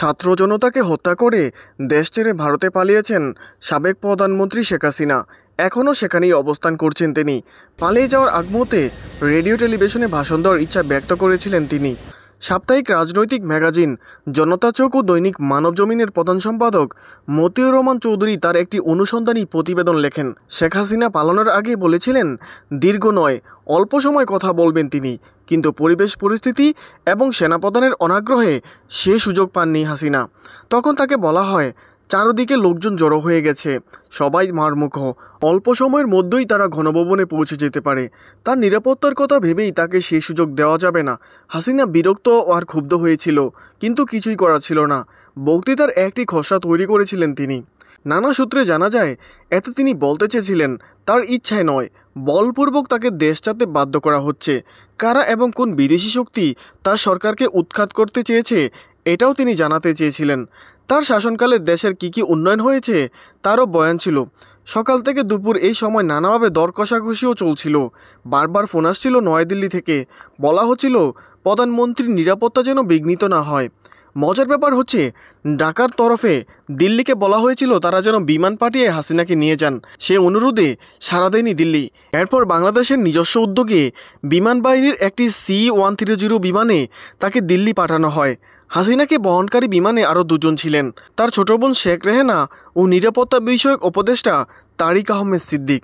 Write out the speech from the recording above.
ছাত্র জনতাকে হত্যা করে দেশ ছেড়ে ভারতে পালিয়েছেন সাবেক প্রধানমন্ত্রী শেখ হাসিনা। এখনও সেখানেই অবস্থান করছেন তিনি। পালিয়ে যাওয়ার আগ মুহূর্তে রেডিও টেলিভিশনে ভাষণ দেওয়ার ইচ্ছা ব্যক্ত করেছিলেন তিনি। সাপ্তাহিক রাজনৈতিক ম্যাগাজিন জনতা চৌক ও দৈনিক মানবজমিনের প্রধান সম্পাদক মতিউর রহমান চৌধুরী তার একটি অনুসন্ধানী প্রতিবেদন লেখেন। শেখ হাসিনা পালানোর আগে বলেছিলেন দীর্ঘ নয় অল্প সময় কথা বলবেন তিনি, কিন্তু পরিবেশ পরিস্থিতি এবং সেনাপ্রধানের অনাগ্রহে সে সুযোগ পাননি হাসিনা। তখন তাকে বলা হয় চারদিকে লোকজন জড়ো হয়ে গেছে, সবাই মারমুখ, অল্প সময়ের মধ্যেই তারা ঘনভবনে পৌঁছে যেতে পারে। তার নিরাপত্তার কথা ভেবেই তাকে সেই সুযোগ দেওয়া যাবে না। হাসিনা বিরক্ত আর ক্ষুব্ধ হয়েছিল, কিন্তু কিছুই করার ছিল না। বক্তৃতার একটি খসড়া তৈরি করেছিলেন তিনি। নানা সূত্রে জানা যায় এতে তিনি বলতে চেয়েছিলেন তার ইচ্ছায় নয়, বলপূর্বক তাকে দেশ ছাড়তে বাধ্য করা হচ্ছে। কারা এবং কোন বিদেশি শক্তি তার সরকারকে উৎখাত করতে চেয়েছে এটাও তিনি জানাতে চেয়েছিলেন। তার শাসনকালে দেশের কী উন্নয়ন হয়েছে তারও বয়ান ছিল। সকাল থেকে দুপুর এই সময় নানাভাবে দর কষাকষিও চলছিল। বারবার ফোন আসছিল নয়াদিল্লি থেকে, বলা হচ্ছিল প্রধানমন্ত্রীর নিরাপত্তা যেন বিঘ্নিত না হয়। মজার ব্যাপার হচ্ছে ঢাকার তরফে দিল্লিকে বলা হয়েছিল তারা যেন বিমান পাঠিয়ে হাসিনাকে নিয়ে যান। সে অনুরোধে সাড়া দেয়নি দিল্লি। এরপর বাংলাদেশের নিজস্ব উদ্যোগে বিমান বাহিনীর একটি C-130 বিমানে তাকে দিল্লি পাঠানো হয়। হাসিনাকে বহনকারী বিমানে আরও দুজন ছিলেন, তার ছোট বোন শেখ রেহেনা ও নিরাপত্তা বিষয়ক উপদেষ্টা তারিক আহমেদ সিদ্দিক।